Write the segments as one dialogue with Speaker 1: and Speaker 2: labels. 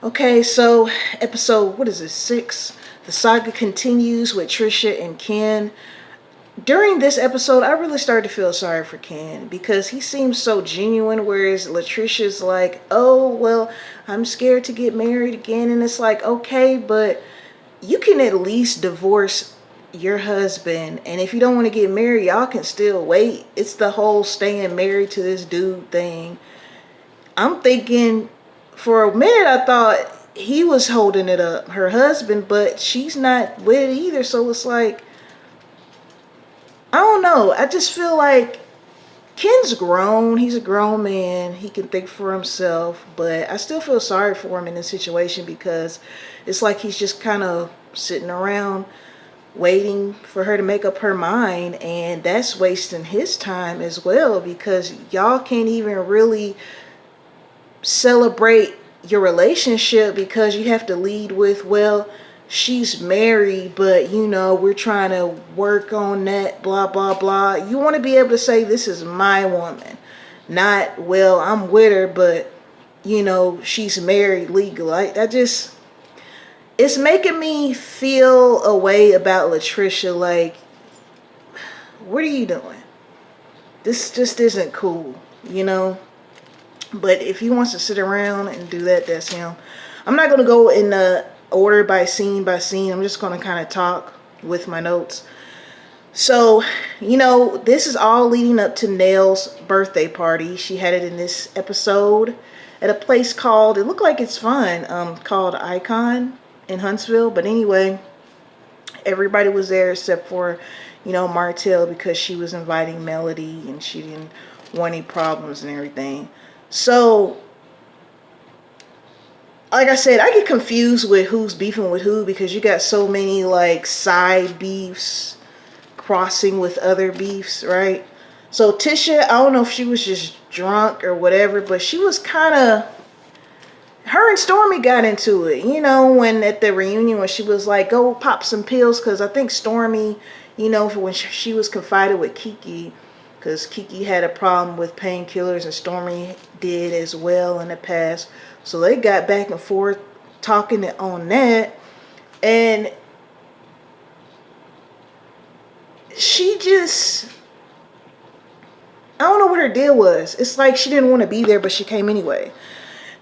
Speaker 1: Okay, so episode, what is it, 6? The saga continues with Trisha and Ken. During this episode, I really started to feel sorry for Ken because he seems so genuine, whereas Latricia's like, oh, well, I'm scared to get married again. And it's like, okay, but you can at least divorce your husband. And if you don't want to get married, y'all can still wait. It's the whole staying married to this dude thing. I'm thinking, for a minute, I thought he was holding it up, her husband, but she's not with it either. So it's like, I don't know. I just feel like Ken's grown. He's a grown man. He can think for himself. But I still feel sorry for him in this situation because it's like he's just kind of sitting around waiting for her to make up her mind. And that's wasting his time as well because y'all can't even really celebrate your relationship because you have to lead with, well, she's married, but we're trying to work on that, blah blah blah. You want to be able to say, this is my woman, not, well, I'm with her, but she's married legally. I just, it's making me feel a way about Latricia, like, what are you doing? This just isn't cool, but if he wants to sit around and do that, that's him. I'm not going to go in the order by scene. I'm just going to kind of talk with my notes. So, this is all leading up to Nell's birthday party. She had it in this episode at a place called, it looked like it's fun, called Icon in Huntsville. But anyway, everybody was there except for, Martell, because she was inviting Melody and she didn't want any problems and everything. So, like I said, I get confused with who's beefing with who because you got so many like side beefs crossing with other beefs, right? So Tisha, I don't know if she was just drunk or whatever, but she was kind of, her and Stormy got into it, when at the reunion when she was like, go pop some pills, because I think Stormy, when she was confided with Kiki, because Kiki had a problem with painkillers and Stormy did as well in the past. So they got back and forth talking on that. And she just, I don't know what her deal was. It's like she didn't want to be there, but she came anyway.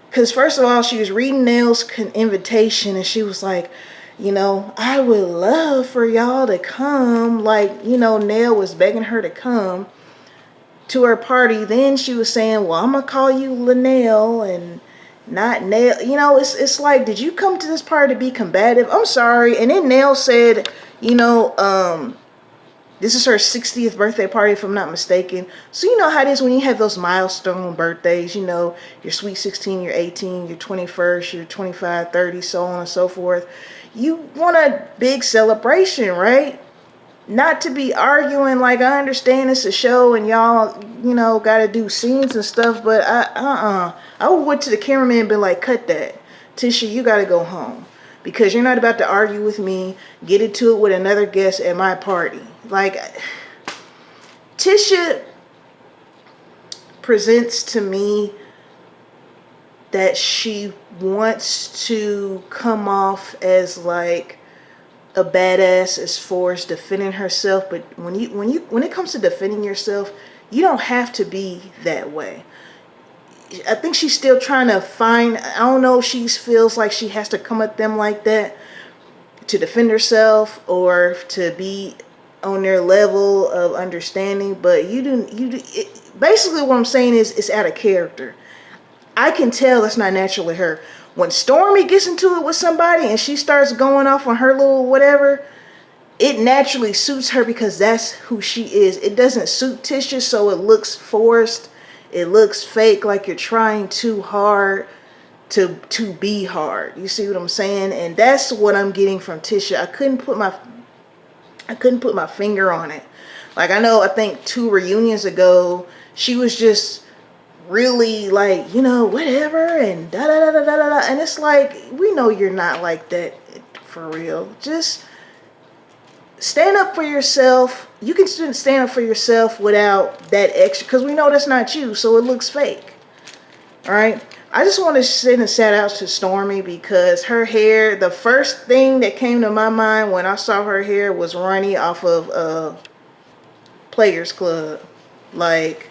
Speaker 1: Because first of all, she was reading Nell's invitation and she was like, I would love for y'all to come. Like, Nell was begging her to come to her party. Then she was saying, well, I'm gonna call you Linnell and not Nell. It's like, did you come to this party to be combative? I'm sorry. And then Nell said, this is her 60th birthday party, if I'm not mistaken. So you know how it is when you have those milestone birthdays, your sweet 16, your 18, your 21st, your 25, 30, so on and so forth. You want a big celebration, right? Not to be arguing. Like, I understand it's a show and y'all, got to do scenes and stuff, but I would went to the cameraman and been like, cut that. Tisha, you got to go home because you're not about to argue with me, get into it with another guest at my party. Like, Tisha presents to me that she wants to come off as like a badass as far as defending herself, but when it comes to defending yourself, you don't have to be that way. I think she's still trying to find, I don't know if she feels like she has to come at them like that to defend herself or to be on their level of understanding, but basically what I'm saying is it's out of character. I can tell that's not naturally her. When Stormy gets into it with somebody and she starts going off on her little whatever, it naturally suits her because that's who she is. It doesn't suit Tisha, so it looks forced. It looks fake, like you're trying too hard to be hard. You see what I'm saying? And that's what I'm getting from Tisha. I couldn't put my finger on it. Like, I think 2 reunions ago, she was just really like, whatever, and da da da da da da. And it's like, we know you're not like that for real. Just stand up for yourself. You can stand up for yourself without that extra, because we know that's not you, so it looks fake. All right. I just want to send a shout out to Stormy because her hair, the first thing that came to my mind when I saw her hair was Ronnie off of Players Club. Like,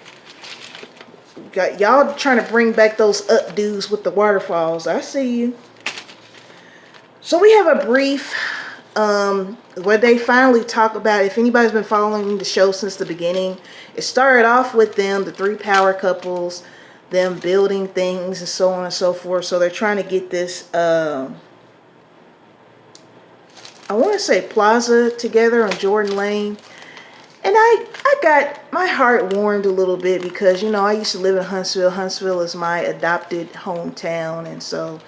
Speaker 1: y'all trying to bring back those updos with the waterfalls. I see you. So we have a brief where they finally talk about, if anybody's been following the show since the beginning, it started off with them, the three power couples, them building things and so on and so forth. So they're trying to get this, I want to say plaza together on Jordan Lane. And I got my heart warmed a little bit because, you know, I used to live in Huntsville. Huntsville is my adopted hometown. And so,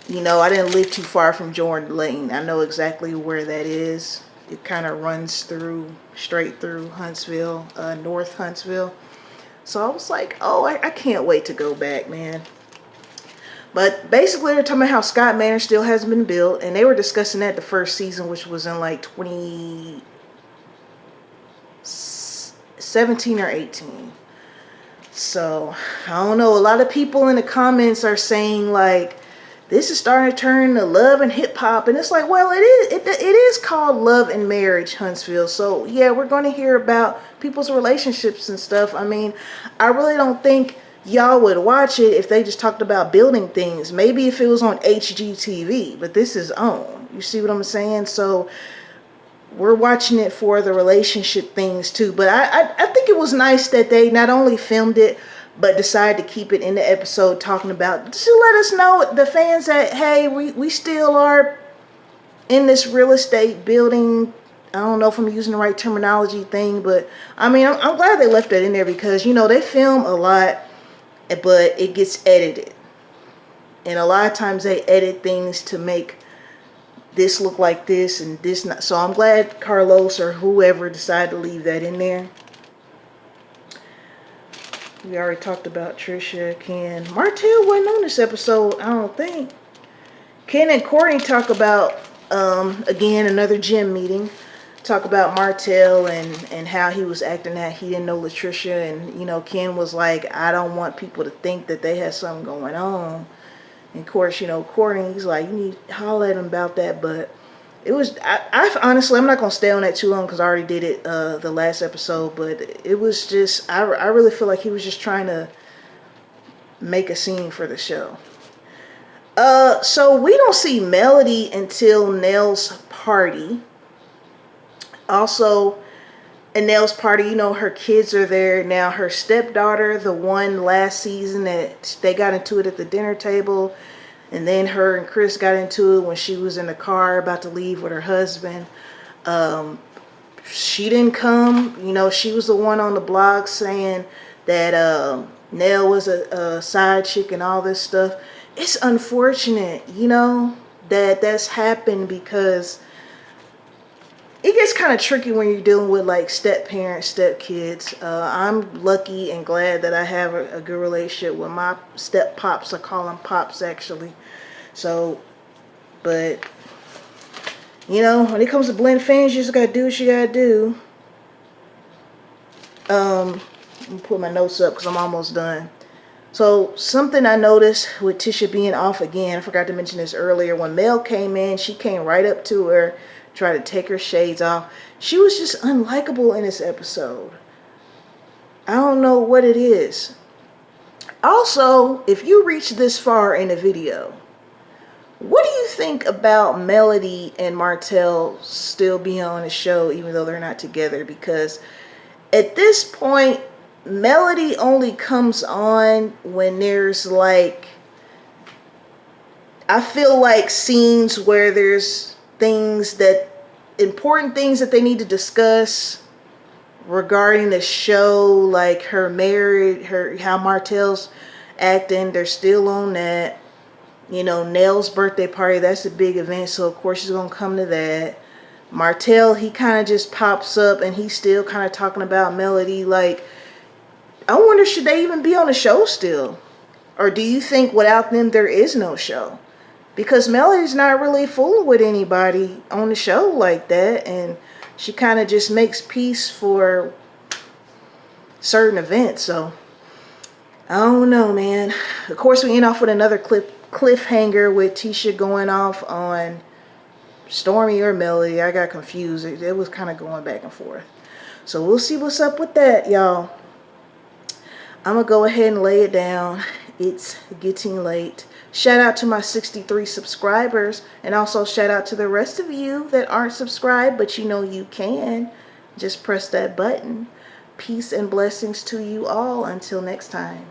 Speaker 1: you know, I didn't live too far from Jordan Lane. I know exactly where that is. It kind of runs through, straight through Huntsville, North Huntsville. So I was like, oh, I can't wait to go back, man. But basically, they're talking about how Scott Manor still hasn't been built. And they were discussing that the first season, which was in like 2017 or 18. So, I don't know. A lot of people in the comments are saying like, this is starting to turn to love and hip hop. And it's like, well, it is called Love and Marriage, Huntsville. So, yeah, we're going to hear about people's relationships and stuff. I mean, I really don't think y'all would watch it if they just talked about building things. Maybe if it was on HGTV, but this is OWN. You see what I'm saying? So, we're watching it for the relationship things too. But I think it was nice that they not only filmed it, but decided to keep it in the episode talking about, to let us know, the fans, that, hey, we still are in this real estate building. I don't know if I'm using the right terminology thing, but I mean, I'm glad they left that in there because, you know, they film a lot, but it gets edited. And a lot of times they edit things to make this look like this and this not. So I'm glad Carlos or whoever decided to leave that in there. We already talked about Trisha, Ken. Martell wasn't on this episode, I don't think. Ken and Courtney talk about, again, another gym meeting. Talk about Martell and how he was acting that he didn't know Latricia. And, you know, Ken was like, I don't want people to think that they had something going on. And, of course, you know, Courtney, he's like, you need to holler at him about that. But it was, I honestly, I'm not going to stay on that too long because I already did it the last episode. But it was just, I really feel like he was just trying to make a scene for the show. So we don't see Melody until Nell's party. Also, at Nell's party, you know, her kids are there. Now, her stepdaughter, the one last season that they got into it at the dinner table. And then her and Chris got into it when she was in the car about to leave with her husband. She didn't come. You know, she was the one on the blog saying that Nell was a side chick and all this stuff. It's unfortunate, you know, that that's happened because it gets kind of tricky when you're dealing with like step parents, step kids. I'm lucky and glad that I have a good relationship with my step pops. I call them pops actually. So, but you know, when it comes to blend fans, you just gotta do what you gotta do. Let me put my notes up because I'm almost done. So something I noticed with Tisha being off again, I forgot to mention this earlier. When Mel came in, she came right up to her, tried to take her shades off. She was just unlikable in this episode. I don't know what it is. Also, if you reach this far in the video, what do you think about Melody and Martell still being on the show even though they're not together? Because at this point, Melody only comes on when there's like, I feel like scenes where there's things that, important things that they need to discuss regarding the show, like her marriage, how Martell's acting. They're still on that. You know, Nell's birthday party, that's a big event, so of course she's gonna come to that. Martell, he kind of just pops up and he's still kind of talking about Melody. Like, I wonder, should they even be on the show still? Or do you think without them there is no show? Because Melody's not really fooling with anybody on the show like that. And she kind of just makes peace for certain events. So I don't know, man. Of course, we end off with another cliffhanger with Tisha going off on Stormy or Melody. I got confused. It was kind of going back and forth. So we'll see what's up with that, y'all. I'm going to go ahead and lay it down. It's getting late. Shout out to my 63 subscribers. And also shout out to the rest of you that aren't subscribed, but you know you can. Just press that button. Peace and blessings to you all. Until next time.